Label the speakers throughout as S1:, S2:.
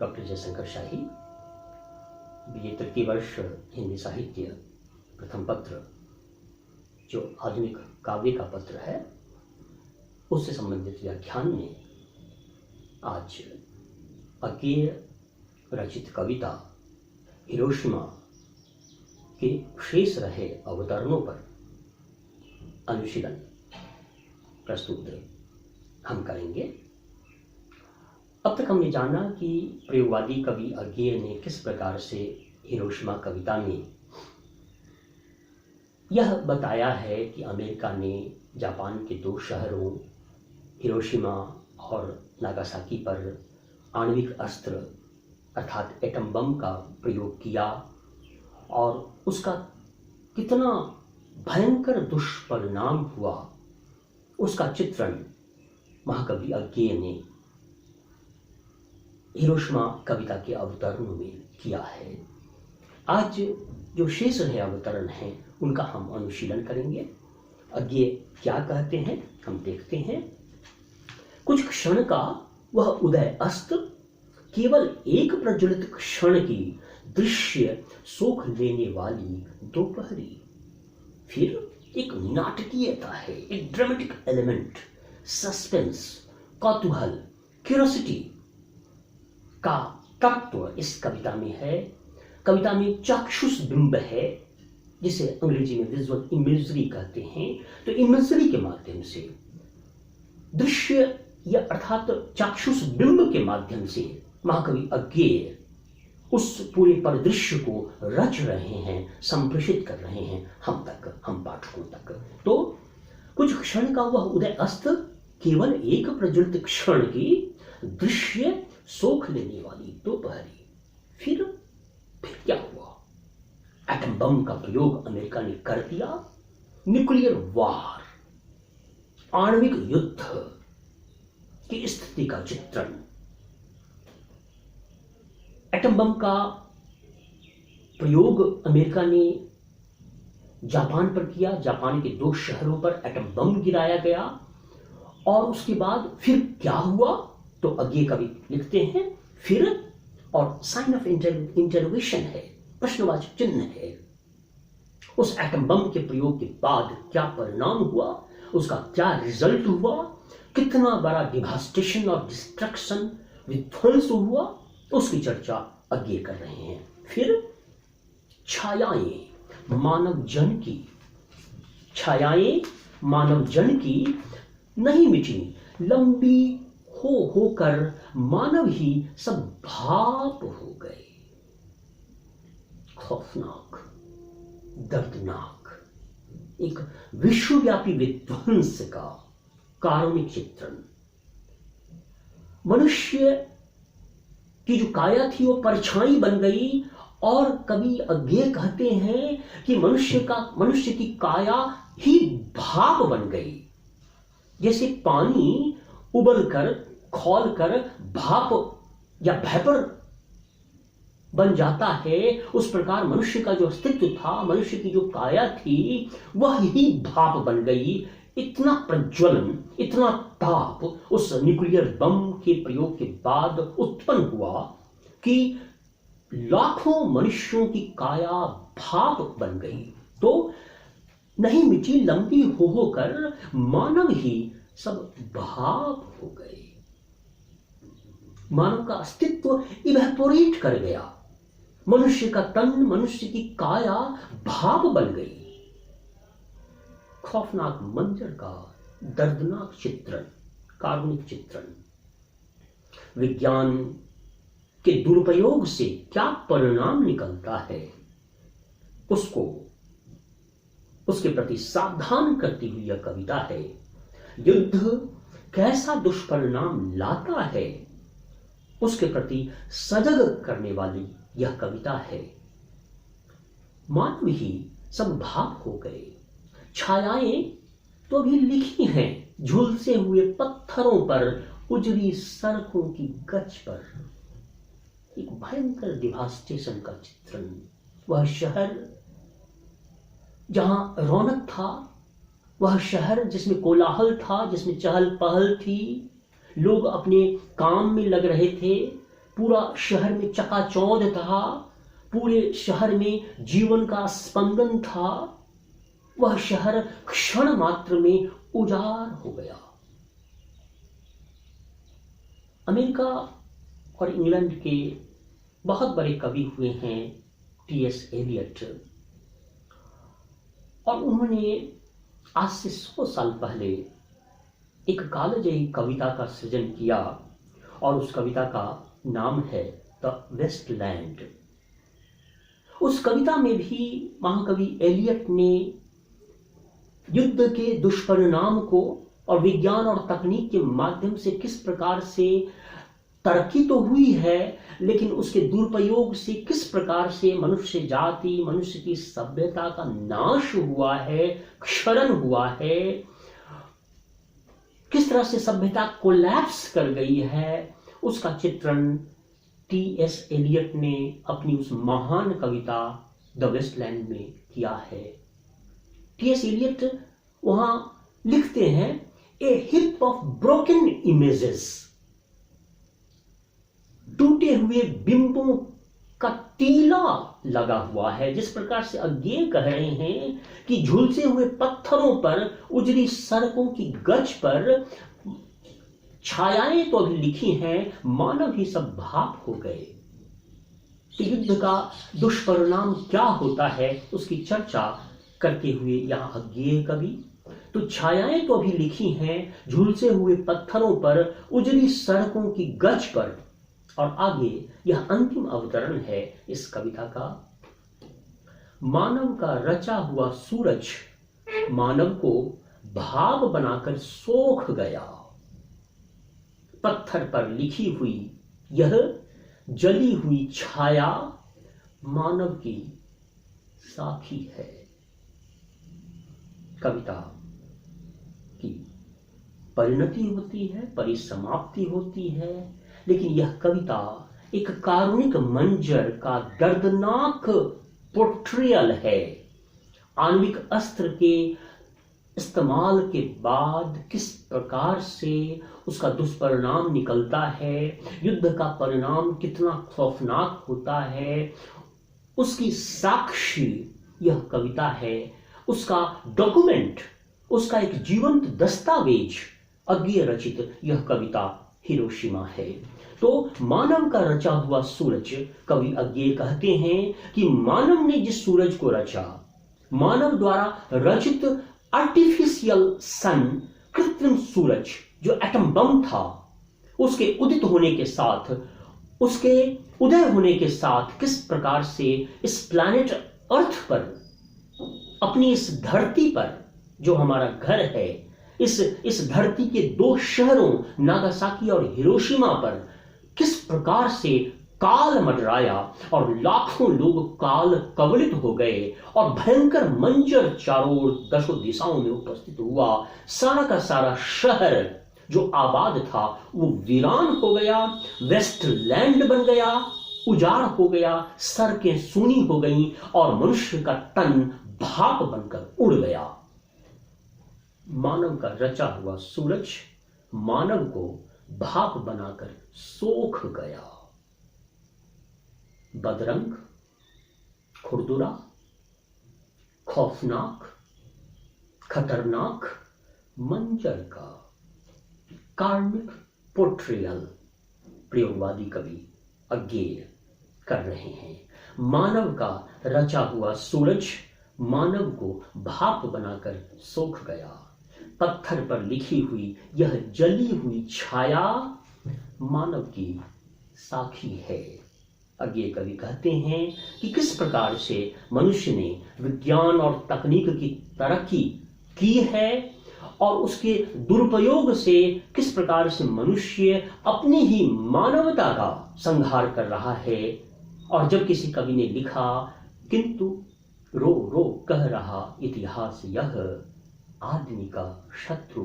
S1: Doctor Jaishankar शाही, BA तृतीय वर्ष, हिंदी साहित्य, प्रथम पत्र जो आधुनिक काव्य का पत्र है उससे संबंधित व्याख्यान में आज अज्ञेय रचित कविता हिरोशिमा के शेष रहे अवतरणों पर अनुशीलन प्रस्तुत हम करेंगे। अब तक हमने जाना कि प्रयोगवादी कवि अज्ञेय ने किस प्रकार से हिरोशिमा कविता में यह बताया है कि अमेरिका ने जापान के दो शहरों हिरोशिमा और नागासाकी पर आणविक अस्त्र अर्थात एटम बम का प्रयोग किया और उसका कितना भयंकर दुष्परिणाम हुआ, उसका चित्रण महाकवि अज्ञेय ने हिरोशिमा कविता के अवतरण में किया है। आज जो शेष रहे अवतरण हैं उनका हम अनुशीलन करेंगे। अज्ञेय क्या कहते हैं हम देखते हैं। कुछ क्षण का वह उदय अस्त, केवल एक प्रज्वलित क्षण की दृश्य सोख लेने वाली दोपहरी। फिर एक नाटकीयता है, एक ड्रामेटिक एलिमेंट, सस्पेंस, कौतूहल, क्यूरियोसिटी का तत्व इस कविता में है। कविता में चाक्षुष बिंब है जिसे अंग्रेजी में विजुअल इमेजरी कहते हैं। तो इमेजरी के माध्यम से दृश्य या अर्थात चाक्षुष बिंब के माध्यम से महाकवि अज्ञेय उस पूरे परिदृश्य को रच रहे हैं, संप्रेषित कर रहे हैं हम पाठकों तक। तो कुछ क्षण का वह उदय अस्त, केवल एक प्रज्वलित क्षण की दृश्य सोख लेने वाली दोपहरी। फिर क्या हुआ? एटम बम का प्रयोग अमेरिका ने कर दिया। न्यूक्लियर वार, आणविक युद्ध की स्थिति का चित्रण। एटम बम का प्रयोग अमेरिका ने जापान पर किया। जापान के दो शहरों पर एटम बम गिराया गया और उसके बाद फिर क्या हुआ? तो अज्ञेय कवि लिखते हैं फिर, और साइन ऑफ इंटरोगेशन है, प्रश्नवाचक चिन्ह है। उस एटम बम के प्रयोग के बाद क्या परिणाम हुआ, उसका क्या रिजल्ट हुआ, कितना बड़ा डिवास्टेशन और डिस्ट्रक्शन, विध्वंस हुआ, उसकी चर्चा अज्ञेय कर रहे हैं। फिर छायाएं मानव जन की, छायाएं मानव जन की नहीं मिटी, लंबी होकर मानव ही सब भाप हो गए। खौफनाक, दर्दनाक, एक विश्वव्यापी विध्वंस का कारुणिक चित्रण। मनुष्य की जो काया थी वो परछाई बन गई और कवि अज्ञेय कहते हैं कि मनुष्य की काया ही भाप बन गई। जैसे पानी उबलकर खौलकर भाप या वेपर बन जाता है, उस प्रकार मनुष्य का जो अस्तित्व था, मनुष्य की जो काया थी, वह ही भाप बन गई। इतना प्रज्वलन, इतना ताप उस न्यूक्लियर बम के प्रयोग के बाद उत्पन्न हुआ कि लाखों मनुष्यों की काया भाप बन गई। तो नहीं मिटी, लंबी होकर मानव ही सब भाप हो गए। मानव का अस्तित्व इवेपोरेट कर गया। मनुष्य का तन, मनुष्य की काया भाप बन गई। खौफनाक मंजर का दर्दनाक चित्रण, कारुणिक चित्रण। विज्ञान के दुरुपयोग से क्या परिणाम निकलता है उसके प्रति सावधान करती हुई यह कविता है। युद्ध कैसा दुष्परिणाम लाता है उसके प्रति सजग करने वाली यह कविता है। मानव ही सब भाप हो गए। छायाएं तो भी लिखी हैं झुलसे हुए पत्थरों पर, उजड़ी सड़कों की गच पर। एक भयंकर डिवास्टेशन का चित्रण। वह शहर जहां रौनक था, वह शहर जिसमें कोलाहल था, जिसमें चहल पहल थी, लोग अपने काम में लग रहे थे, पूरा शहर में चकाचौंध था, पूरे शहर में जीवन का स्पंदन था, वह शहर क्षण मात्र में उजाड़ हो गया। अमेरिका और इंग्लैंड के बहुत बड़े कवि हुए हैं टी.एस. एलियट, और उन्होंने आज से 100 साल पहले एक कालजयी कविता का सृजन किया, और उस कविता का नाम है द वेस्टलैंड। उस कविता में भी महाकवि एलियट ने युद्ध के दुष्परिणाम को और विज्ञान और तकनीक के माध्यम से किस प्रकार से तरक्की तो हुई है, लेकिन उसके दुरुपयोग से किस प्रकार से मनुष्य जाति, मनुष्य की सभ्यता का नाश हुआ है, क्षरण हुआ है, किस तरह से सभ्यता कोलैप्स कर गई है, उसका चित्रण टी.एस. एलियट ने अपनी उस महान कविता द वेस्टलैंड में किया है। टी.एस. एलियट वहां लिखते हैं, ए हिप ऑफ ब्रोकन इमेजेस, टूटे हुए बिंबों का टीला लगा हुआ है। जिस प्रकार से अज्ञे कह रहे हैं कि झुलसे हुए पत्थरों पर, उजड़ी सड़कों की गज पर छायाएं तो अभी लिखी हैं, मानव ही सब भाप हो गए। तो युद्ध का दुष्परिणाम क्या होता है उसकी चर्चा करते हुए यहां अज्ञेय कवि, तो छायाएं तो अभी लिखी हैं झुलसे हुए पत्थरों पर, उजड़ी सड़कों की गज पर, और आगे यह अंतिम अवतरण है इस कविता का। मानव का रचा हुआ सूरज मानव को भाप बनाकर सोख गया, पत्थर पर लिखी हुई यह जली हुई छाया मानव की साखी है। कविता की परिणति होती है, परिसमाप्ति होती है, लेकिन यह कविता एक कारुणिक मंजर का दर्दनाक पोर्ट्रियल है। आणविक अस्त्र के इस्तेमाल के बाद किस प्रकार से उसका दुष्परिणाम निकलता है, युद्ध का परिणाम कितना खौफनाक होता है, उसकी साक्षी यह कविता है, उसका डॉक्यूमेंट, उसका एक जीवंत दस्तावेज अज्ञेय रचित यह कविता हिरोशिमा है। तो मानव का रचा हुआ सूरज, कवि अज्ञेय कहते हैं कि मानव ने जिस सूरज को रचा, मानव द्वारा रचित आर्टिफिशियल सन, कृत्रिम सूरज जो एटम बम था, उसके उदित होने के साथ, उसके उदय होने के साथ किस प्रकार से इस प्लैनेट अर्थ पर, अपनी इस धरती पर जो हमारा घर है, इस धरती के 2 शहरों नागासाकी और हिरोशिमा पर किस प्रकार से काल मंडराया और लाखों लोग काल कवलित हो गए, और भयंकर मंजर चारों ओर दशों दिशाओं में उपस्थित हुआ। सारा का सारा शहर जो आबाद था वो वीरान हो गया, वेस्टलैंड बन गया, उजाड़ हो गया, सड़कें सूनी हो गईं, और मनुष्य का तन भाप बनकर उड़ गया। मानव का रचा हुआ सूरज मानव को भाप बनाकर सोख गया। बदरंग, खुरदुरा, खौफनाक, खतरनाक मंजर का कार्मिक पोर्ट्रियल प्रयोगवादी कवि अज्ञेय कर रहे हैं। मानव का रचा हुआ सूरज मानव को भाप बनाकर सोख गया, पत्थर पर लिखी हुई यह जली हुई छाया मानव की साखी है। अज्ञेय कवि कहते हैं कि किस प्रकार से मनुष्य ने विज्ञान और तकनीक की तरक्की की है, और उसके दुरुपयोग से किस प्रकार से मनुष्य अपनी ही मानवता का संहार कर रहा है। और जब किसी कवि ने लिखा, किंतु रो रो कह रहा इतिहास यह, आदमी का शत्रु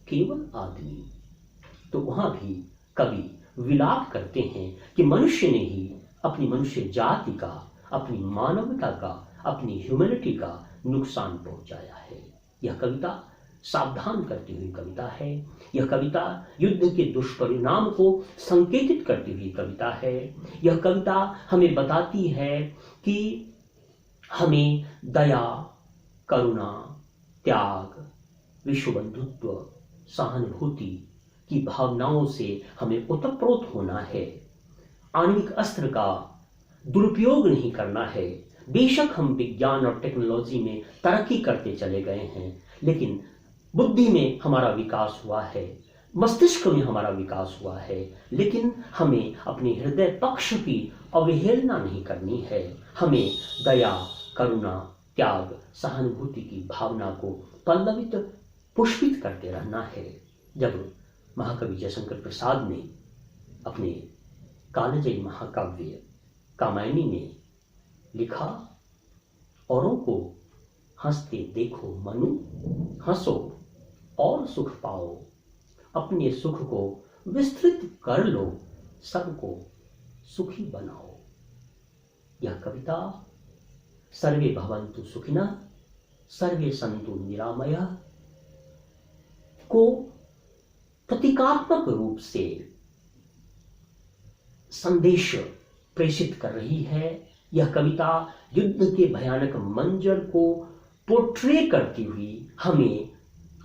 S1: केवल आदमी, तो वहां भी कवि विलाप करते हैं कि मनुष्य ने ही अपनी मनुष्य जाति का, अपनी मानवता का, अपनी ह्यूमैनिटी का नुकसान पहुंचाया है। यह कविता सावधान करती हुई कविता है। यह कविता युद्ध के दुष्परिणाम को संकेतित करती हुई कविता है। यह कविता हमें बताती है कि हमें दया, करुणा, त्याग, विश्व बंधुत्व, सहानुभूति की भावनाओं से हमें ओतप्रोत होना है। आणविक अस्त्र का दुरुपयोग नहीं करना है। बेशक हम विज्ञान और टेक्नोलॉजी में तरक्की करते चले गए हैं, लेकिन बुद्धि में हमारा विकास हुआ है, मस्तिष्क में हमारा विकास हुआ है, लेकिन हमें अपने हृदय पक्ष की अवहेलना नहीं करनी है। हमें दया, करुणा, त्याग, सहानुभूति की भावना को पल्लवित, पुष्पित करते रहना है। जब महाकवि जयशंकर प्रसाद ने अपने कालजयी महाकाव्य कामायनी में लिखा, औरों को हंसते देखो मनु, हंसो और सुख पाओ, अपने सुख को विस्तृत कर लो, सबको सुखी बनाओ। यह कविता सर्वे भवन्तु सुखिनः सर्वे सन्तु निरामयः को प्रतीकात्मक रूप से संदेश प्रेषित कर रही है। यह कविता युद्ध के भयानक मंजर को पोर्ट्रे करती हुई हमें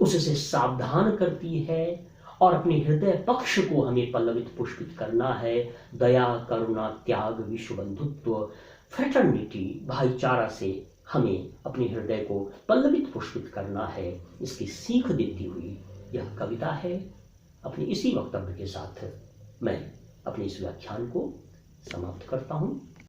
S1: उससे सावधान करती है और अपने हृदय पक्ष को हमें पल्लवित, पुष्पित करना है। दया, करुणा, त्याग, विश्व बंधुत्व, फ्रेटर्निटी, भाईचारा से हमें अपने हृदय को पल्लवित, पुष्पित करना है। इसकी सीख देती हुई यह कविता है। अपने इसी वक्तव्य के साथ मैं अपने इस व्याख्यान को समाप्त करता हूँ।